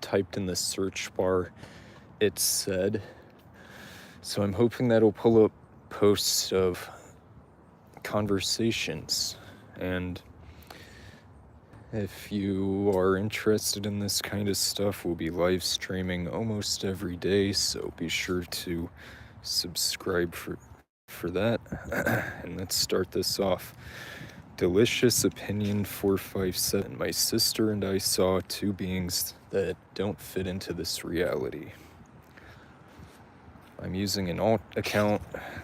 typed in the search bar, it said. So I'm hoping that'll pull up posts of conversations. And if you are interested in this kind of stuff, we'll be live streaming almost every day, so be sure to subscribe for that. And let's start this off. Delicious Opinion 457. My sister and I saw two beings that don't fit into this reality. I'm using an alt account.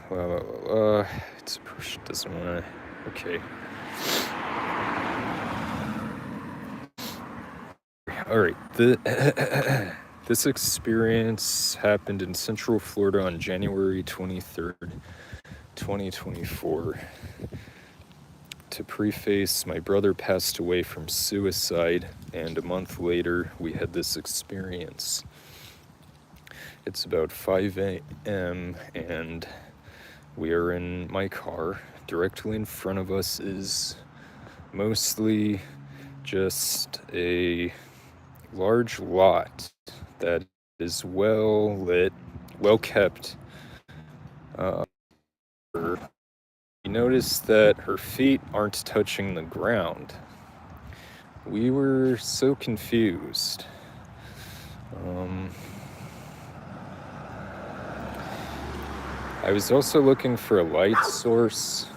It doesn't want to. Okay. All right. This experience happened in Central Florida on January 23rd, 2024. To preface, my brother passed away from suicide, and a month later, we had this experience. It's about 5 a.m., and we are in my car. Directly in front of us is mostly just a large lot that is well lit, well kept. We noticed that her feet aren't touching the ground. We were so confused. I was also looking for a light source.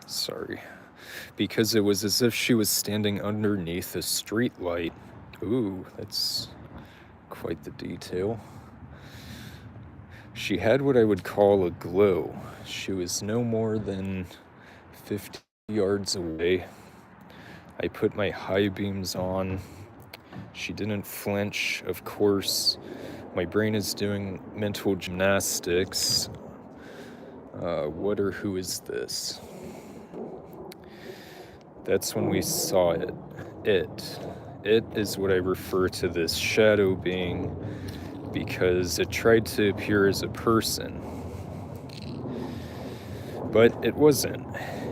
Sorry. Because it was as if she was standing underneath a street light. Ooh, that's quite the detail. She had what I would call a glow. She was no more than 50 yards away. I put my high beams on. She didn't flinch, of course. My brain is doing mental gymnastics. What or who is this? That's when we saw it. It is what I refer to this shadow being because it tried to appear as a person. But it wasn't.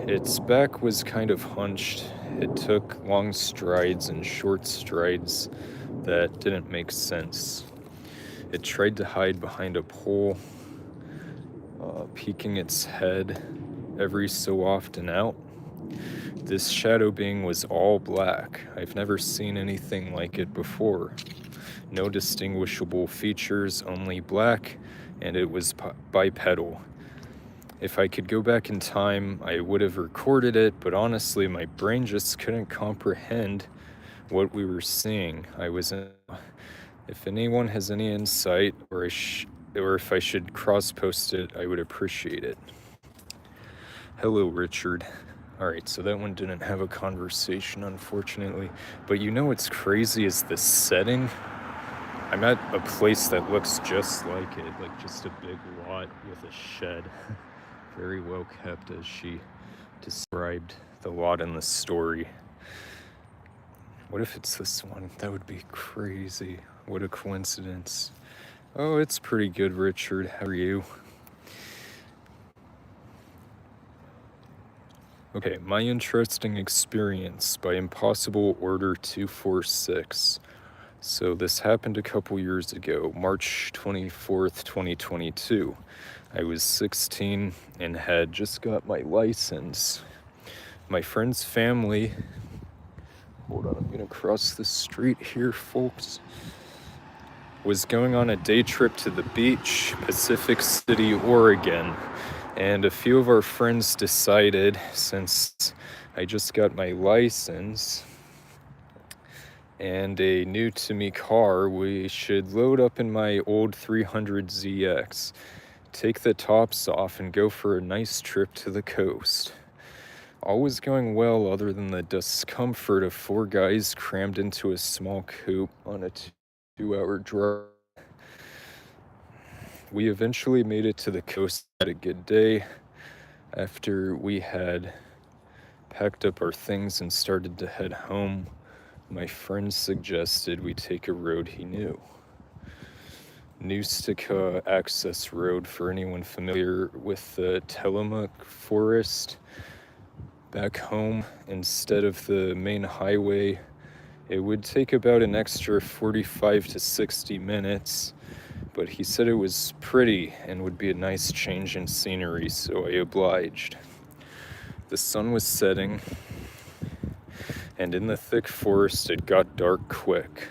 Its back was kind of hunched. It took long strides and short strides that didn't make sense. It tried to hide behind a pole, peeking its head every so often out. This shadow being was all black. I've never seen anything like it before. No distinguishable features, only black, and it was bipedal. If I could go back in time, I would have recorded it, but honestly, my brain just couldn't comprehend what we were seeing. If anyone has any insight, or if I should cross-post it, I would appreciate it. Hello, Richard. All right, so that one didn't have a conversation, unfortunately. But you know what's crazy is the setting. I'm at a place that looks just like it, like just a big lot with a shed. Very well kept, as she described the lot in the story. What if it's this one? That would be crazy. What a coincidence. Oh, it's pretty good, Richard. How are you? Okay, My Interesting Experience by Impossible Order 246. So this happened a couple years ago, March 24th, 2022. I was 16 and had just got my license. My friend's family, hold on, I'm gonna cross the street here, folks, was going on a day trip to the beach, Pacific City, Oregon. And a few of our friends decided, since I just got my license and a new to me car, we should load up in my old 300ZX, take the tops off, and go for a nice trip to the coast. All was going well other than the discomfort of 4 guys crammed into a small coupe on a 2-hour drive. We eventually made it to the coast, had a good day. After we had packed up our things and started to head home, my friend suggested we take a road he knew. Nustica access road for anyone familiar with the Tillamook forest. Back home, instead of the main highway, it would take about an extra 45 to 60 minutes, but he said it was pretty and would be a nice change in scenery, so I obliged. The sun was setting, and in the thick forest it got dark quick.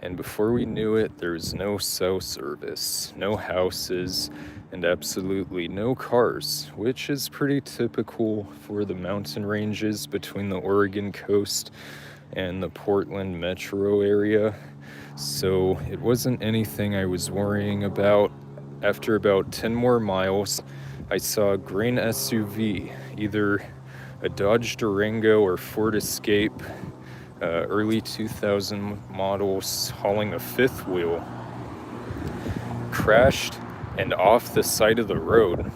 And before we knew it, there was no cell service, no houses, and absolutely no cars, which is pretty typical for the mountain ranges between the Oregon coast and the Portland metro area. So it wasn't anything I was worrying about. After about 10 more miles, I saw a green SUV, either a Dodge Durango or Ford Escape, early 2000 models, hauling a fifth wheel, crashed and off the side of the road.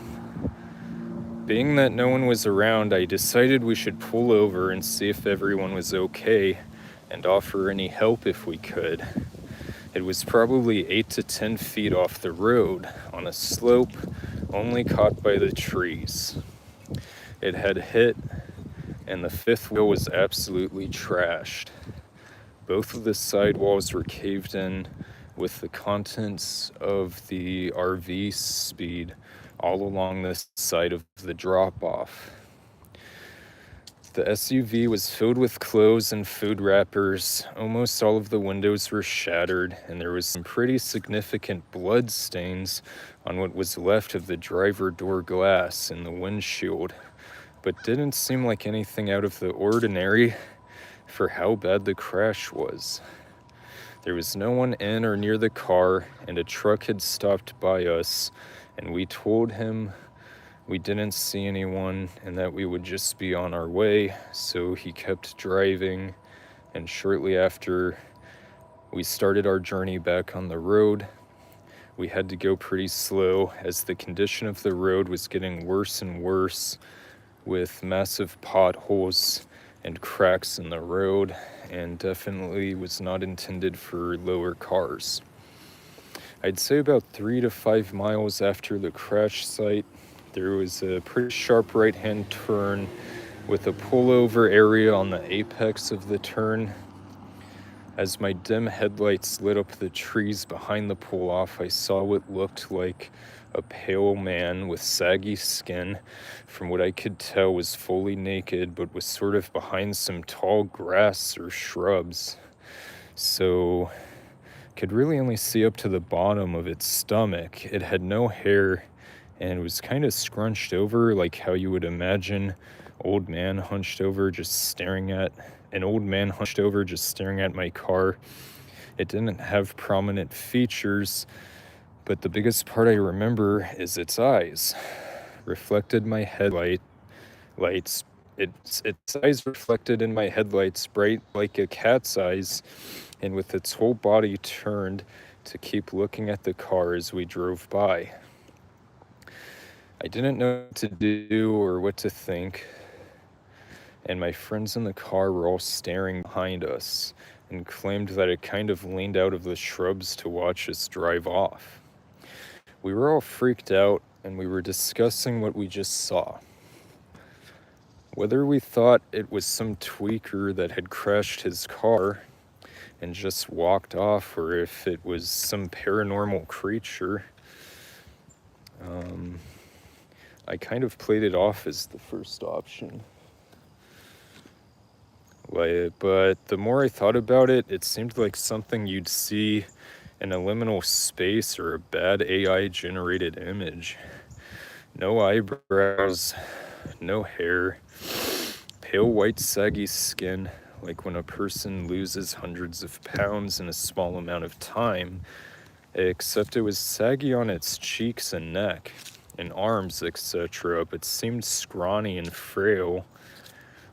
Being that no one was around, I decided we should pull over and see if everyone was okay and offer any help if we could. It was probably 8 to 10 feet off the road on a slope only caught by the trees. It had hit, and the fifth wheel was absolutely trashed. Both of the sidewalls were caved in, with the contents of the RV speed all along the side of the drop-off. The SUV was filled with clothes and food wrappers. Almost all of the windows were shattered, and there was some pretty significant blood stains on what was left of the driver door glass in the windshield, but didn't seem like anything out of the ordinary for how bad the crash was. There was no one in or near the car, and a truck had stopped by us, and we told him we didn't see anyone and that we would just be on our way, so he kept driving, and shortly after we started our journey back on the road, we had to go pretty slow as the condition of the road was getting worse and worse, with massive potholes and cracks in the road, and definitely was not intended for lower cars. I'd say about 3 to 5 miles after the crash site, there was a pretty sharp right-hand turn with a pullover area on the apex of the turn. As my dim headlights lit up the trees behind the pull-off, I saw what looked like a pale man with saggy skin. From what I could tell, was fully naked, but was sort of behind some tall grass or shrubs. So could really only see up to the bottom of its stomach. It had no hair and was kind of scrunched over, like how you would imagine an old man hunched over just staring at my car. It didn't have prominent features, but the biggest part I remember is its eyes. Reflected my headlights. Its eyes reflected in my headlights, bright like a cat's eyes, and with its whole body turned to keep looking at the car as we drove by. I didn't know what to do or what to think, and my friends in the car were all staring behind us and claimed that it kind of leaned out of the shrubs to watch us drive off. We were all freaked out, and we were discussing what we just saw. Whether we thought it was some tweaker that had crashed his car and just walked off, or if it was some paranormal creature. I kind of played it off as the first option. But the more I thought about it, it seemed like something you'd see in a liminal space or a bad AI-generated image. No eyebrows, no hair, pale white saggy skin, like when a person loses hundreds of pounds in a small amount of time, except it was saggy on its cheeks and neck, and arms, etc., but seemed scrawny and frail.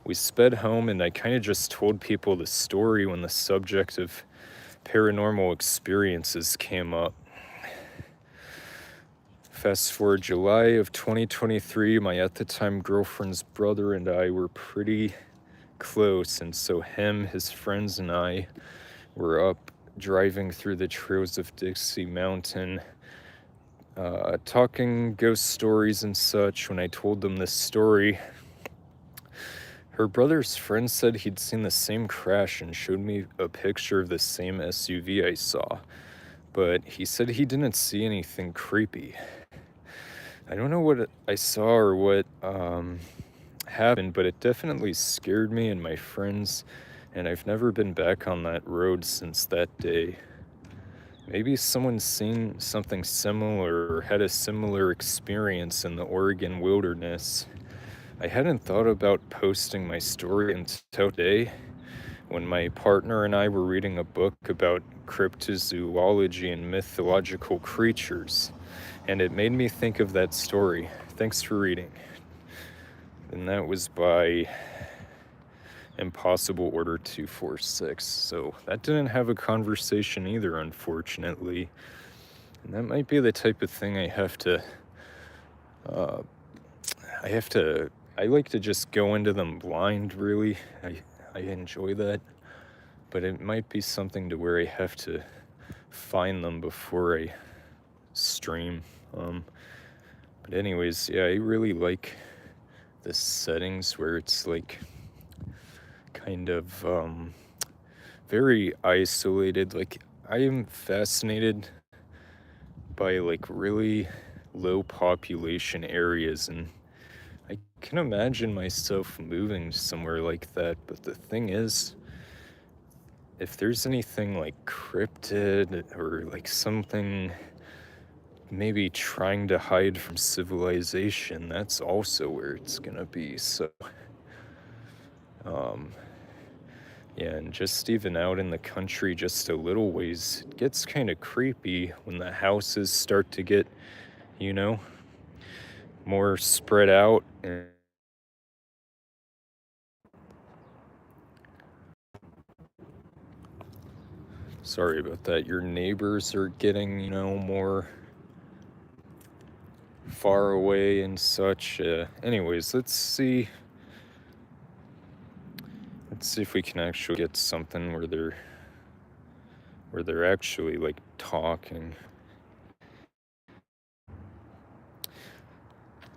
We sped home, and I kind of just told people the story when the subject of paranormal experiences came up. Fast forward July of 2023, my at the time girlfriend's brother and I were pretty close, and so him, his friends, and I were up driving through the trails of Dixie Mountain, talking ghost stories and such. When I told them this story, her brother's friend said he'd seen the same crash and showed me a picture of the same SUV I saw, but he said he didn't see anything creepy. I don't know what I saw or what happened, but it definitely scared me and my friends, and I've never been back on that road since that day. Maybe someone's seen something similar or had a similar experience in the Oregon wilderness. I hadn't thought about posting my story until today, when my partner and I were reading a book about cryptozoology and mythological creatures, and it made me think of that story. Thanks for reading. And that was by Impossible Order 246. So that didn't have a conversation either, unfortunately. And that might be the type of thing I like to just go into them blind, really. I enjoy that. But it might be something to where I have to find them before I stream. But anyways, yeah, I really like the settings where it's like kind of very isolated. Like, I am fascinated by like really low population areas, and I can imagine myself moving somewhere like that. But the thing is, if there's anything like cryptid or like something maybe trying to hide from civilization, that's also where it's gonna be. So yeah, and just even out in the country just a little ways, it gets kind of creepy when the houses start to get, you know, more spread out. And sorry about that. Your neighbors are getting, more far away and such. Anyways, let's see if we can actually get something where they're actually like talking.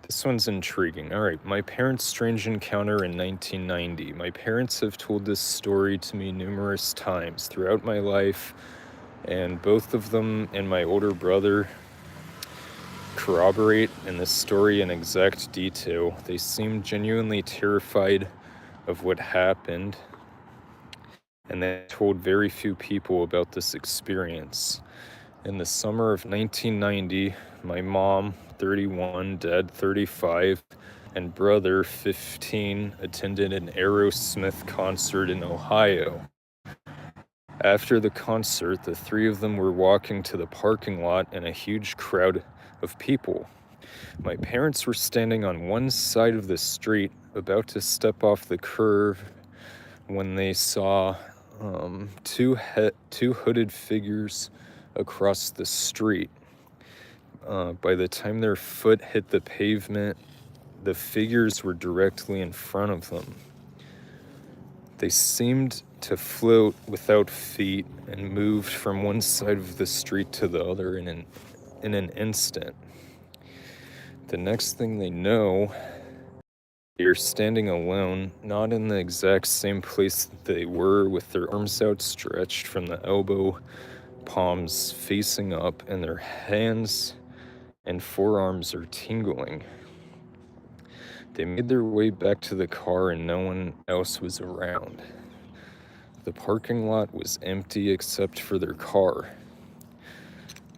This one's intriguing. All right, my parents' strange encounter in 1990. My parents have told this story to me numerous times throughout my life, and both of them and my older brother corroborate in this story in exact detail. They seem genuinely terrified of what happened, and they told very few people about this experience. In the summer of 1990, my mom, 31, dad, 35, and brother, 15, attended an Aerosmith concert in Ohio. After the concert, the three of them were walking to the parking lot in a huge crowd of people. My parents were standing on one side of the street, about to step off the curb, when they saw two hooded figures across the street. By the time their foot hit the pavement, the figures were directly in front of them. They seemed to float without feet and moved from one side of the street to the other in an instant. The next thing they know, they're standing alone, not in the exact same place that they were, with their arms outstretched from the elbow, palms facing up, and their hands and forearms are tingling. They made their way back to the car and no one else was around. The parking lot was empty except for their car.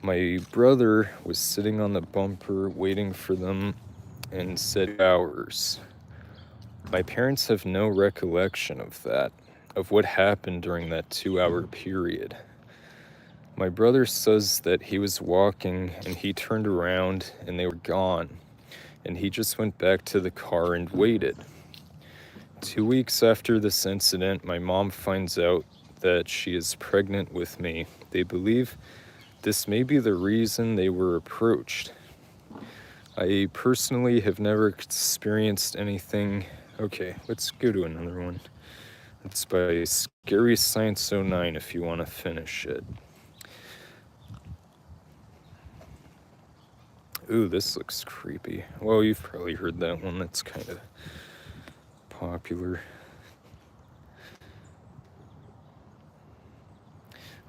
My brother was sitting on the bumper waiting for them and said hours. My parents have no recollection of what happened during that 2-hour period. My brother says that he was walking and he turned around and they were gone, and he just went back to the car and waited. 2 weeks after this incident, my mom finds out that she is pregnant with me. They believe this may be the reason they were approached. I personally have never experienced anything. Okay, let's go to another one. It's by Scary Science '09 if you want to finish it. Ooh, this looks creepy. Well, you've probably heard that one. That's kind of popular.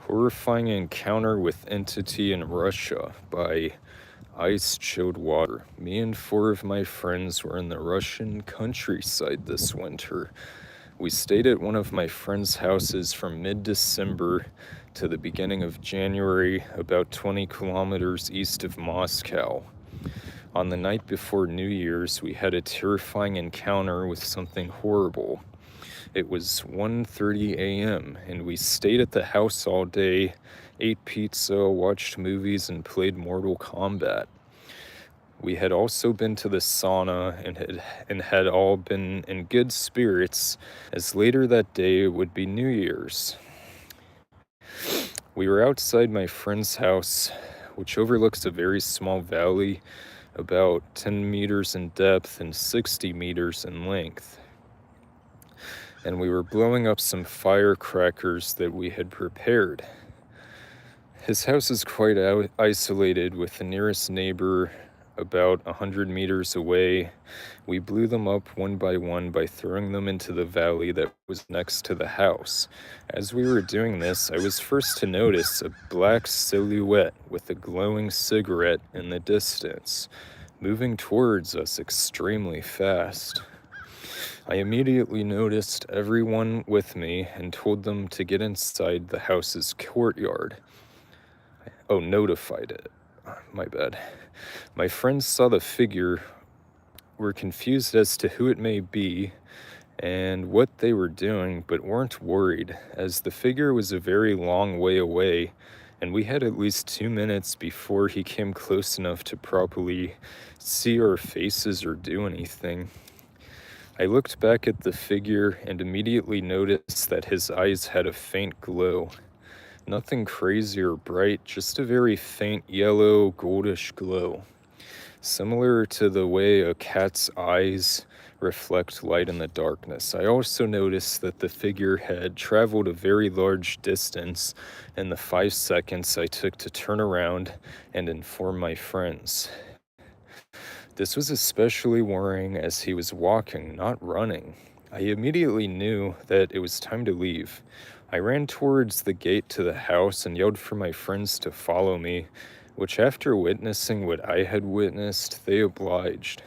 Horrifying Encounter with Entity in Russia by Ice-Chilled Water. Me and 4 of my friends were in the Russian countryside this winter. We stayed at one of my friend's houses from mid-December to the beginning of January, about 20 kilometers east of Moscow. On the night before New Year's, we had a terrifying encounter with something horrible. It was 1:30 a.m., and we stayed at the house all day, ate pizza, watched movies, and played Mortal Kombat. We had also been to the sauna and had all been in good spirits, as later that day would be New Year's. We were outside my friend's house, which overlooks a very small valley, about 10 meters in depth and 60 meters in length. And we were blowing up some firecrackers that we had prepared. His house is quite isolated, with the nearest neighbor about 100 meters away. We blew them up one by one by throwing them into the valley that was next to the house. As we were doing this, I was first to notice a black silhouette with a glowing cigarette in the distance, moving towards us extremely fast. I immediately noticed everyone with me and told them to get inside the house's courtyard. Oh, notified it. My bad. My friends saw the figure, were confused as to who it may be and what they were doing, but weren't worried, as the figure was a very long way away, and we had at least 2 minutes before he came close enough to properly see our faces or do anything. I looked back at the figure and immediately noticed that his eyes had a faint glow. Nothing crazy or bright, just a very faint yellow, goldish glow, similar to the way a cat's eyes reflect light in the darkness. I also noticed that the figure had traveled a very large distance in the 5 seconds I took to turn around and inform my friends. This was especially worrying as he was walking, not running. I immediately knew that it was time to leave. I ran towards the gate to the house and yelled for my friends to follow me, which, after witnessing what I had witnessed, they obliged.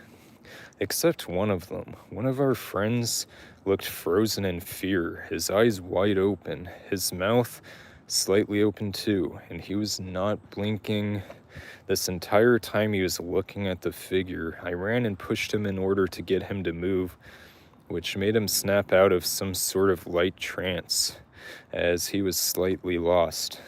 Except one of them. One of our friends looked frozen in fear, his eyes wide open, his mouth slightly open too, and he was not blinking. This entire time he was looking at the figure. I ran and pushed him in order to get him to move, which made him snap out of some sort of light trance, as he was slightly lost.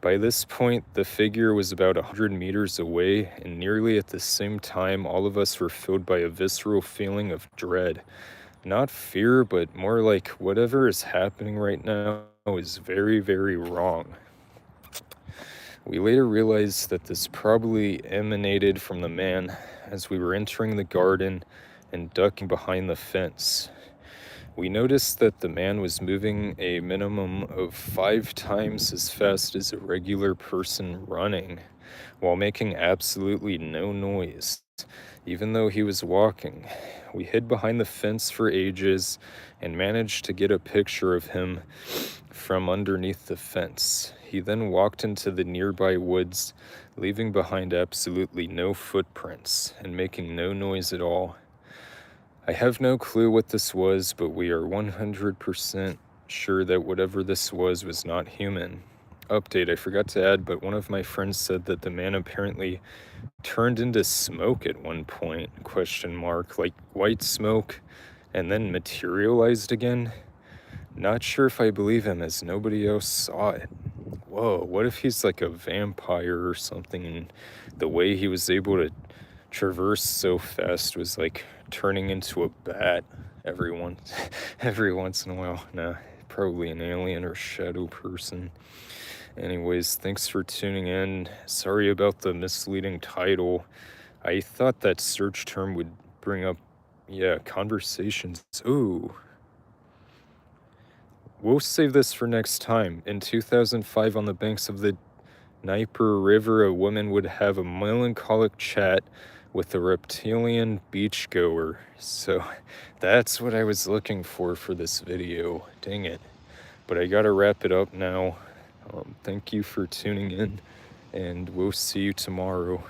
By this point, the figure was about 100 meters away, and nearly at the same time, all of us were filled by a visceral feeling of dread. Not fear, but more like whatever is happening right now is very, very wrong. We later realized that this probably emanated from the man as we were entering the garden and ducking behind the fence. We noticed that the man was moving a minimum of 5 times as fast as a regular person running, while making absolutely no noise, even though he was walking. We hid behind the fence for ages and managed to get a picture of him from underneath the fence. He then walked into the nearby woods, leaving behind absolutely no footprints and making no noise at all. I have no clue what this was, but we are 100% sure that whatever this was not human. Update, I forgot to add, but one of my friends said that the man apparently turned into smoke at one point, like white smoke, and then materialized again. Not sure if I believe him, as nobody else saw it. Whoa, what if he's like a vampire or something, and the way he was able to traverse so fast was like turning into a bat every once in a while. Nah, probably an alien or shadow person. Anyways, thanks for tuning in. Sorry about the misleading title. I thought that search term would bring up, conversations. Ooh, we'll save this for next time. In 2005, on the banks of the Dnieper River, a woman would have a melancholic chat with a reptilian beachgoer. So that's what I was looking for this video. Dang it. But I gotta wrap it up now. Thank you for tuning in, and we'll see you tomorrow.